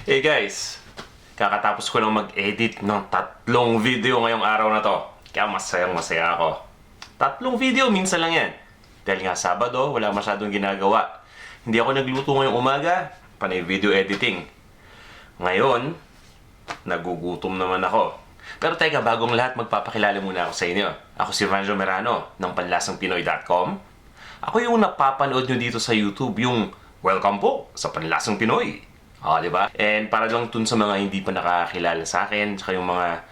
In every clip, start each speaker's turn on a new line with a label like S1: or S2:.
S1: Hey guys, kakatapos ko lang mag-edit ng 3 video ngayong araw na to. Kaya masayang-masaya ako. 3 video, minsan lang yan. Dahil nga Sabado, wala masyadong ginagawa. Hindi ako nagluto ngayong umaga, panay video editing. Ngayon, nagugutom naman ako. Pero teka, bagong lahat, magpapakilala muna ako sa inyo. Ako si Vanjo Merano ng panlasangpinoy.com. Ako yung napapanood nyo dito sa YouTube, yung welcome po sa Panlasang Pinoy. Diba? And para lang dun sa mga hindi pa nakakilala sa akin, saka yung mga,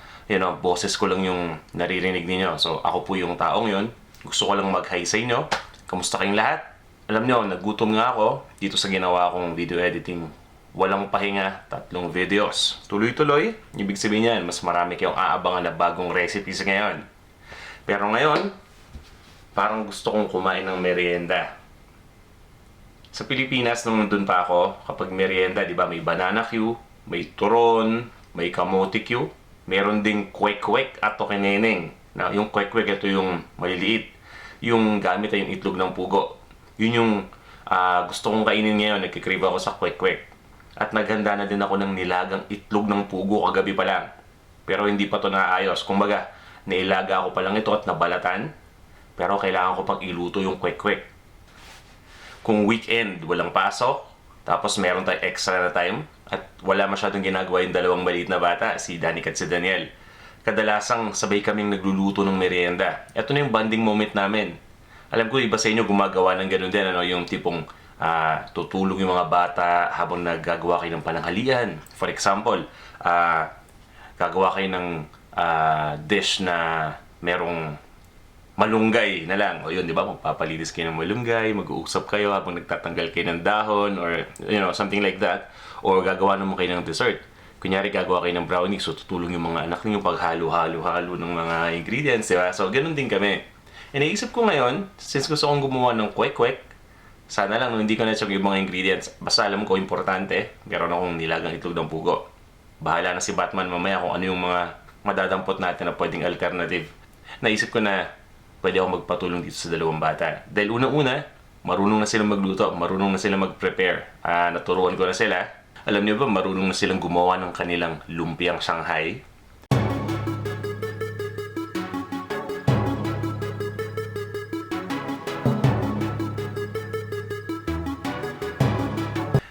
S1: boses ko lang yung naririnig niyo. So, ako po yung taong yun. Gusto ko lang mag-hi sa inyo. Kamusta kayong lahat? Alam nyo, nagutom nga ako dito sa ginawa kong video editing. Walang pahinga, 3 videos. Tuloy-tuloy, ibig sabihin yan, mas marami kayong aabangan na bagong recipes ngayon. Pero ngayon, parang gusto kong kumain ng merienda. Sa Pilipinas, nung nandun pa ako, kapag merienda, di ba, may banana Q, may turon, may kamote Q, meron ding Kwek Kwek at tokineneng. Na, yung Kwek Kwek, ito yung maliliit. Yung gamit ay yung itlog ng pugo. Yun yung gusto kong kainin ngayon, nagkikrave ako sa Kwek Kwek. At naghanda na din ako ng nilagang itlog ng pugo kagabi pa lang. Pero hindi pa to naayos. Kumbaga, nailaga ako pa lang ito at nabalatan. Pero kailangan ko pag iluto yung Kwek Kwek. Kung weekend, walang pasok, tapos meron tayong extra na time, at wala masyadong ginagawa yung dalawang maliit na bata, si Danik at si Daniel. Kadalasang sabay kaming nagluluto ng merienda. Ito na yung bonding moment namin. Alam ko, iba sa inyo gumagawa ng ganun din, yung tipong tutulong yung mga bata habang naggagawa kayo ng pananghalian. For example, gagawa kayo ng dish na merong malunggay na lang. O yun, di ba? Magpapalinis kayo ng malunggay, mag-uusap kayo habang nagtatanggal kayo ng dahon, or something like that. Or gagawa naman kayo ng dessert. Kunyari, gagawa kayo ng brownie, so tutulong yung mga anak niyo paghalo-halo-halo ng mga ingredients, di ba? So, ganun din kami. E naisip ko ngayon, since gusto kong gumawa ng Kwek Kwek, sana lang hindi ko na-check yung mga ingredients. Basta alam ko, importante, meron akong nilagang itlog ng pugo. Bahala na si Batman mamaya kung ano yung mga madadampot natin na pwedeng alternative. Naisip ko na pwede ako magpatulong dito sa dalawang bata. Dahil unang-una, marunong na silang magluto, marunong na silang mag-prepare. Naturuan ko na sila. Alam niyo ba, marunong na silang gumawa ng kanilang lumpiang Shanghai.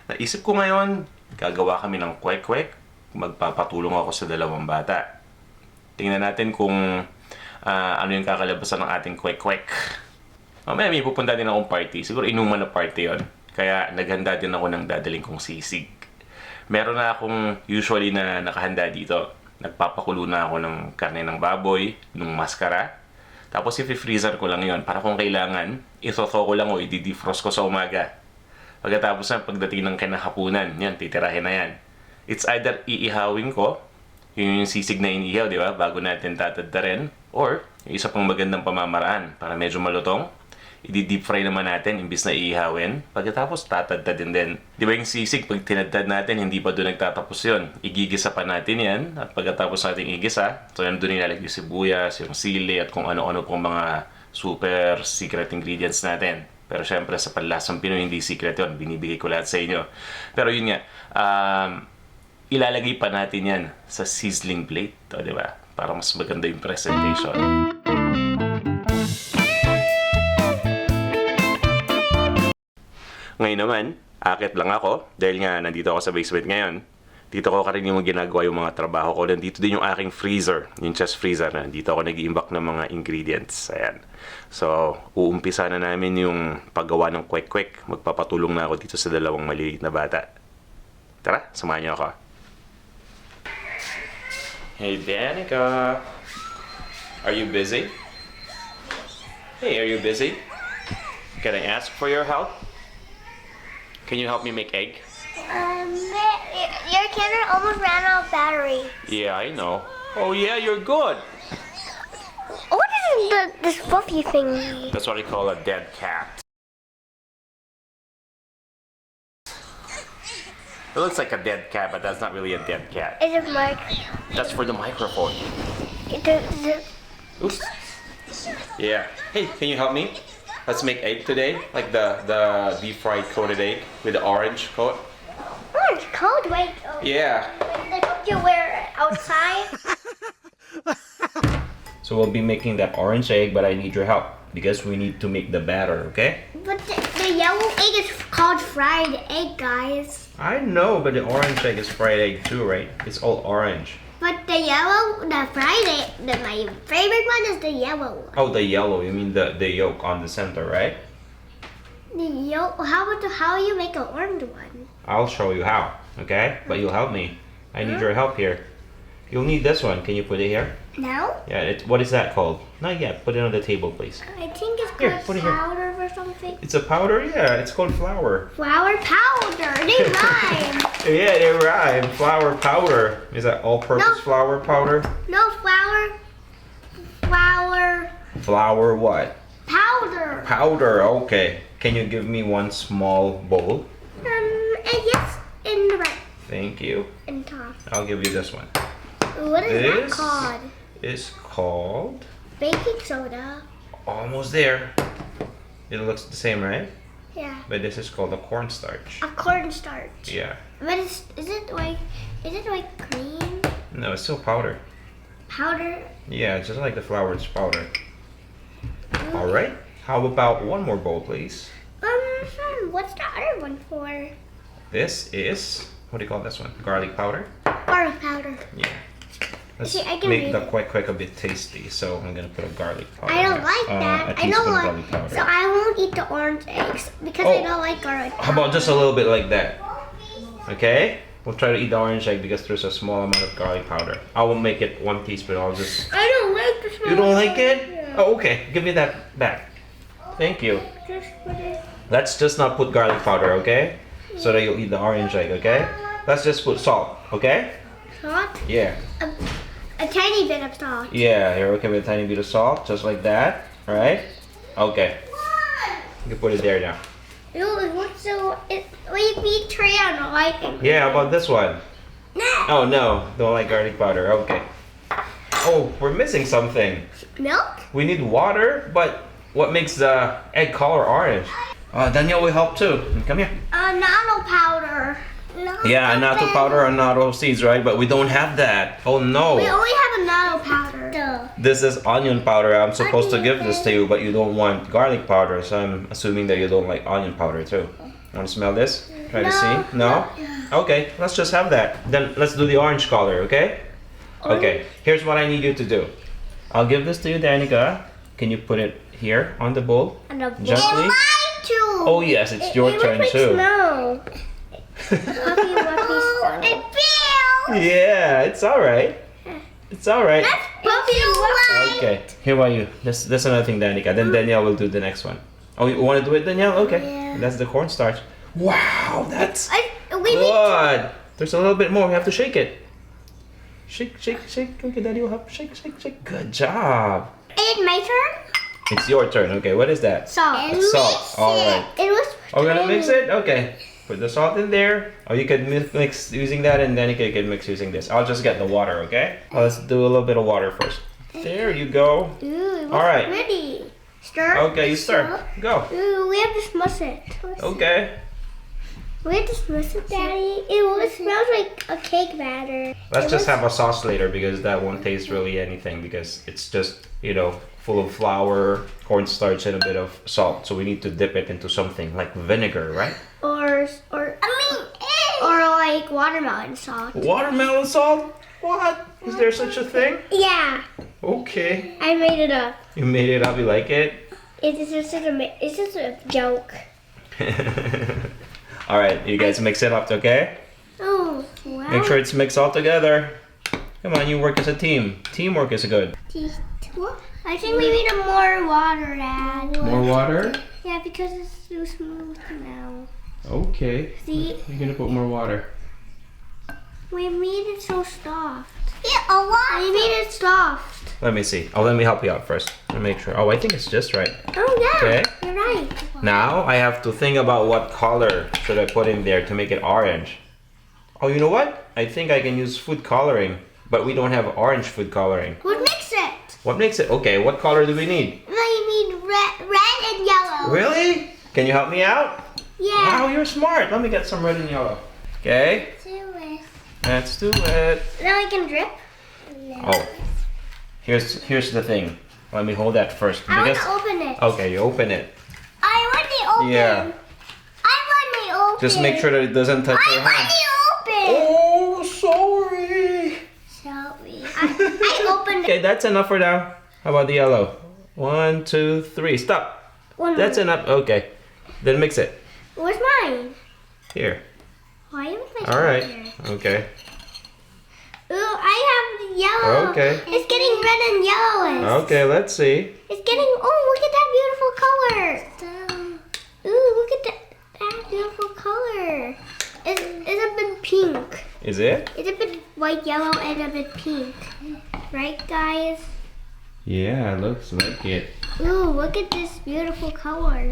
S1: Naisip ko ngayon, gagawa kami ng Kwek Kwek. Magpapatulong ako sa dalawang bata. Tingnan natin kung ano yung kakalabasan ng ating Kwek Kwek. Mamaya may pupunta din akong party. Siguro inuman na party yon. Kaya naghanda din ako ng dadaling kong sisig. Meron na akong usually na nakahanda dito. Nagpapakulo na ako ng karne ng baboy, ng maskara. Tapos i-freezer ko lang yon para kung kailangan, itotho ko lang o i-defrost ko sa umaga. Pagkatapos na, pagdating ng kinahapunan, yan, titirahin na yan. It's either iihawin ko, yun yung sisig na inihaw, di ba? Bago natin tatadtarin. Or, yung isa pang magandang pamamaraan para medyo malutong, i-deep fry naman natin imbis na iihawin. Pagkatapos, tatadtadin din. Di ba yung sisig, pag tinadtad natin, hindi pa doon nagtatapos yun. Igigisa pa natin yan. At pagkatapos natin igisa, so yan doon nilalagay yung sibuyas, yung sili, at kung ano-ano pong mga super secret ingredients natin. Pero syempre, sa Panlasang Pinoy, hindi secret yun. Binibigay ko lahat sa inyo. Pero yun nga, ilalagay pa natin yan sa sizzling plate. O, di ba? Para mas maganda yung presentation. Ngayon naman, akit lang ako. Dahil nga, nandito ako sa basement ngayon. Dito ko ka rin yung ginagawa yung mga trabaho ko. Nandito din yung aking freezer. Yung chest freezer na. Dito ako nag-iimbak ng mga ingredients. Ayan. So, uumpisa na namin yung paggawa ng Kwek Kwek. Magpapatulong na ako dito sa dalawang maliliit na bata. Tara, samahan niyo ako. Hey, Danica. Are you busy? Hey, are you busy? Can I ask for your help? Can you help me make egg?
S2: Your camera almost ran out of battery.
S1: Yeah, I know. Oh yeah, you're good.
S2: What is this fluffy thing?
S1: That's what I call a dead cat. It looks like a dead cat, but that's not really a dead cat.
S2: Is it Mark?
S1: That's for the microphone. Oops. Yeah. Hey, can you help me? Let's make egg today, like the deep fried coated egg with the orange coat.
S2: Orange coat? Wait. Oh.
S1: Yeah.
S2: They put you where outside.
S1: So we'll be making that orange egg, but I need your help because we need to make the batter, okay?
S2: But the yellow egg is called fried egg, guys.
S1: I know, but the orange egg is fried egg too, right? It's all orange.
S2: But the fried egg, my favorite one is the yellow.
S1: Oh, the yellow. You mean the yolk on the center, right?
S2: The yellow. How you make an orange one?
S1: I'll show you how, okay? But you'll help me. I need your help here. You'll need this one. Can you put it here?
S2: No.
S1: Yeah, what is that called? Not yet. Put it on the table, please.
S2: I think it's
S1: Here,
S2: called
S1: put it here.
S2: powder or something.
S1: It's a powder? Yeah, it's called flour.
S2: Flour powder. They rhyme.
S1: Yeah, they rhyme. Flour powder. Is that all-purpose
S2: No.
S1: flour powder?
S2: No flour. Flour
S1: Flour what?
S2: powder.
S1: Powder, okay. Can you give me one small bowl?
S2: And yes, in the right,
S1: Thank you.
S2: in top.
S1: I'll give you this one.
S2: What is that
S1: This
S2: called?
S1: is called...
S2: Baking soda.
S1: Almost there. It looks the same, right?
S2: Yeah.
S1: But this is called a cornstarch.
S2: A cornstarch.
S1: Yeah.
S2: But is it like cream?
S1: No, it's still powder.
S2: Powder?
S1: Yeah, just like the flour, it's powder. Alright. How about one more bowl, please?
S2: What's the other one for?
S1: This is... What do you call this one? Garlic powder?
S2: Garlic powder.
S1: Yeah. Let's
S2: See, I can
S1: make
S2: read
S1: the
S2: it.
S1: Kwek Kwek a bit tasty, so I'm gonna put a garlic powder.
S2: I don't
S1: here.
S2: like that.
S1: A
S2: I
S1: teaspoon
S2: don't
S1: of
S2: like.
S1: garlic powder.
S2: So I won't eat the orange eggs because I
S1: Oh.
S2: don't like garlic powder.
S1: How about just a little bit like that? Okay? We'll try to eat the orange egg because there's a small amount of garlic powder. I won't make it 1 teaspoon. I'll just...
S2: I don't like the smell.
S1: You don't like it?
S2: Yeah.
S1: Oh, okay. Give me that back. Thank you.
S2: Just put it.
S1: Let's just not put garlic powder, okay? So that you'll eat the orange egg, okay? Let's just put salt, okay?
S2: Salt.
S1: Yeah.
S2: A tiny bit of salt.
S1: Yeah, you're okay with a tiny bit of salt, just like that. Alright? Okay. You can put it there now.
S2: Ew, it looks so. Like we tray on the light.
S1: Yeah, how about this one?
S2: No.
S1: Oh no, don't like garlic powder. Okay. Oh, we're missing something.
S2: Milk.
S1: We need water, but what makes the egg color orange? Danielle will help too. Come here.
S2: Nano powder. No,
S1: Yeah, natto powder or natto seeds, right? But we don't have that. Oh no.
S2: We only have a nano powder. Duh.
S1: This is onion powder. I'm supposed to give this to you, but you don't want garlic powder, so I'm assuming that you don't like onion powder too. Want to smell this? Try to
S2: No.
S1: see? No? Okay, let's just have that. Then let's do the orange color, okay? Okay, here's what I need you to do. I'll give this to you, Danica. Can you put it here on the bowl?
S2: And a
S1: Gently.
S2: too.
S1: Oh yes, it's your turn too.
S2: Smell. It feels.
S1: Yeah, it's alright. It's alright.
S2: Puppy
S1: Okay, here are you. That's another thing, Danica. Then Danielle will do the next one. Oh, you want to do it, Danielle? Okay.
S2: Yeah.
S1: That's the cornstarch. Wow, that's
S2: We need
S1: good. There's a little bit more. We have to shake it. Shake, shake, shake. Okay, Daddy will help. Shake, shake, shake. Good job.
S2: It's my turn.
S1: It's your turn. Okay, what is that?
S2: Salt.
S1: Salt. All right.
S2: It was.
S1: Oh, we're gonna mix it? Okay. Put the salt in there. Or you can mix using that, and then you can mix using this. I'll just get the water, okay? Let's do a little bit of water first. There you go.
S2: Ooh, it was
S1: All right.
S2: pretty. Stir.
S1: Okay, you stir. Go.
S2: Ooh, we have to smush it.
S1: Okay.
S2: We have to smush it, Daddy. It smells like a cake batter.
S1: Let's just have a sauce later because that won't taste really anything because it's just, you know, full of flour, cornstarch, and a bit of salt. So we need to dip it into something like vinegar, right?
S2: Or like watermelon salt.
S1: Watermelon salt? What? Is there such a thing?
S2: Yeah,
S1: Okay.
S2: I made it up.
S1: You made it up, you like it?
S2: It's just a joke.
S1: Alright, you guys mix it up, okay?
S2: Oh, wow.
S1: Make sure it's mixed all together. Come on, you work as a team. Teamwork is good.
S2: I think we need more water, Dad.
S1: More water?
S2: Yeah, because it's too smooth now.
S1: Okay.
S2: See?
S1: You're gonna put more water.
S2: We made it so soft. Yeah, a lot. We made it soft.
S1: Let me see. Oh, let me help you out first. Let me make sure. Oh, I think it's just right.
S2: Oh, yeah.
S1: Okay.
S2: You're right.
S1: Now I have to think about what color should I put in there to make it orange. Oh, you know what? I think I can use food coloring, but we don't have orange food coloring.
S2: What makes it?
S1: What makes it? Okay, what color do we need?
S2: We need red and yellow.
S1: Really? Can you help me out?
S2: Yeah.
S1: Wow, you're smart. Let me get some red and yellow. Okay. Let's do it.
S2: Now I can drip.
S1: Oh, here's the thing. Let me hold that first.
S2: I want to open it.
S1: Okay, you open it.
S2: I want to open.
S1: Yeah.
S2: I want to open.
S1: Just make sure that it doesn't touch your
S2: I want
S1: hand.
S2: to open.
S1: Oh, sorry.
S2: Sorry. I opened it.
S1: Okay, that's enough for now. How about the yellow? 1, 2, 3. Stop. That's enough. Okay. Then mix it.
S2: Where's mine?
S1: Here.
S2: Why am I
S1: All right.
S2: here?
S1: Okay.
S2: Ooh, I have yellow.
S1: Okay.
S2: It's getting red and yellow.
S1: Okay, let's see.
S2: It's getting. Oh, look at that beautiful color. Ooh, look at that beautiful color. It's a bit pink.
S1: Is it?
S2: It's a bit white, yellow, and a bit pink. Right, guys?
S1: Yeah, looks like it.
S2: Ooh, look at this beautiful color.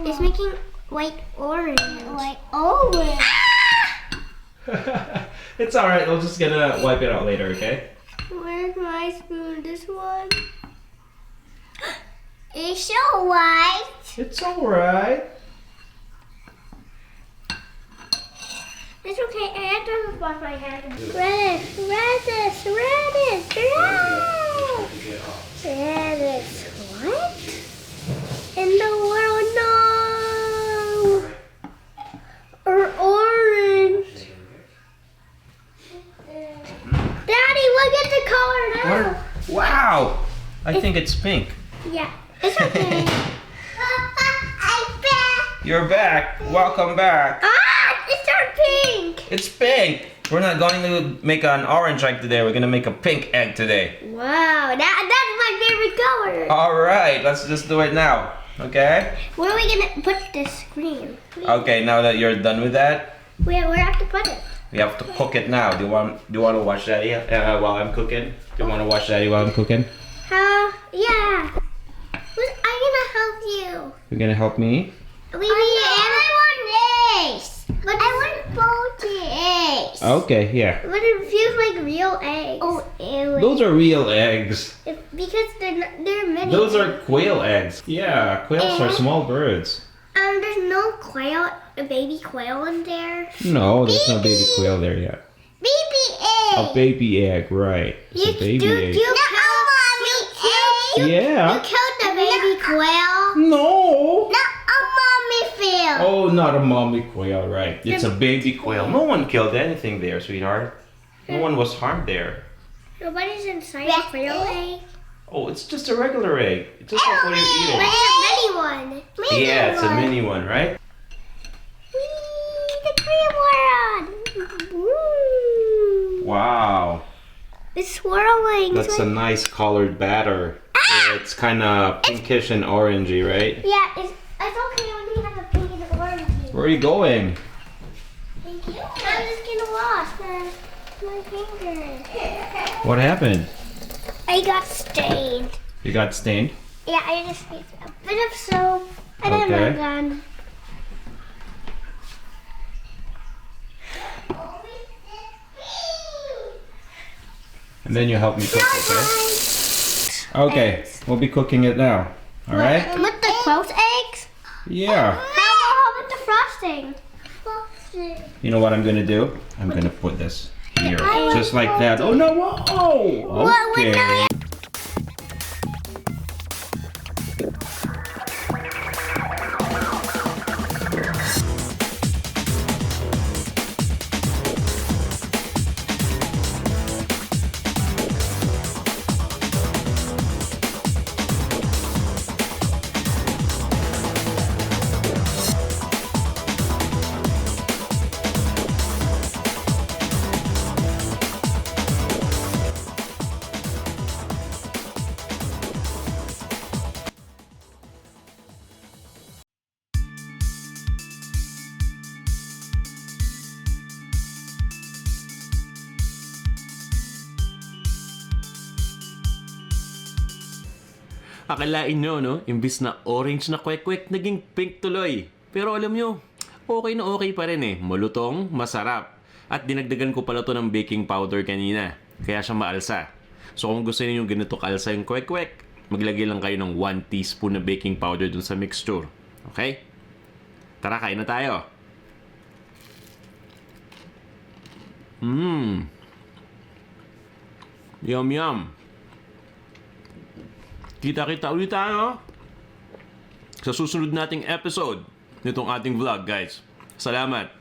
S2: It's making white orange. White orange.
S1: It's all right. We're just gonna wipe it out later, okay?
S2: Where's my spoon? This one? It's so white.
S1: It's all right.
S2: It's okay. I have to wash my hands. Radish, radish, radish, radish. Radish. What? In the world, no. Or orange. Daddy, look at the color now.
S1: Wow. I think it's pink.
S2: Yeah, it's okay. I'm back.
S1: You're back. Welcome back.
S2: Ah, it's our pink.
S1: It's pink. We're not going to make an orange egg today. We're gonna make a pink egg today.
S2: Wow, that's my favorite color.
S1: All right. Let's just do it now. Okay.
S2: Where are we gonna put this screen?
S1: Okay. Now that you're done with that,
S2: Where do I have to put it?
S1: we have to cook it now. Do you want to watch Daddy while I'm cooking? Do you want to watch Daddy while I'm cooking?
S2: Yeah. I'm gonna help you.
S1: You're gonna help me?
S2: I want eggs. But I want both eggs.
S1: Okay. Here.
S2: But it feels like real eggs. Oh, ew.
S1: Those are real eggs.
S2: Because they're many.
S1: Those are quail eggs. Yeah, quails are
S2: And-
S1: small birds.
S2: There's no quail, a baby quail in there.
S1: No, there's no baby quail there yet.
S2: Baby egg.
S1: A baby egg, right? It's a baby egg. Yeah.
S2: You killed the baby quail.
S1: No.
S2: Not a mommy quail.
S1: Oh, not a mommy quail, right? It's a baby quail. No one killed anything there, sweetheart. No one was harmed there.
S2: Nobody's inside a quail egg.
S1: Oh, it's just a regular egg. It's just like what you're
S2: But
S1: eating.
S2: it's a mini one.
S1: Yeah, it's a mini one, right?
S2: Whee, the quail one. Woo.
S1: Wow.
S2: It's swirling.
S1: That's a nice colored batter. It's kind of pinkish and orangey, right?
S2: Yeah, it's okay when you have a pink and orange.
S1: Where are you going?
S2: Thank you. I'm just gonna wash my fingers.
S1: What happened?
S2: I got stained.
S1: You got stained?
S2: Yeah, I just need a bit of soap and then
S1: Okay.
S2: I'm done.
S1: And then you help me cook, okay? Okay, we'll be cooking it now. All right?
S2: With the quail's eggs?
S1: Yeah.
S2: How about the frosting?
S1: You know what I'm gonna do? I'm gonna put this here, just like that. Oh no! Whoa! Okay. Akalain nyo, no? Imbis na orange na Kwek Kwek, naging pink tuloy. Pero alam nyo, okay na okay pa rin eh. Malutong, masarap. At dinagdagan ko pala to ng baking powder kanina. Kaya siya maalsa. So kung gusto niyo ganito kaalsa yung Kwek Kwek, maglagay lang kayo ng 1 teaspoon na baking powder dun sa mixture. Okay? Tara, kain na tayo. Yum yum. Kita-kita ulit tayo sa susunod nating episode nitong ating vlog, guys. Salamat.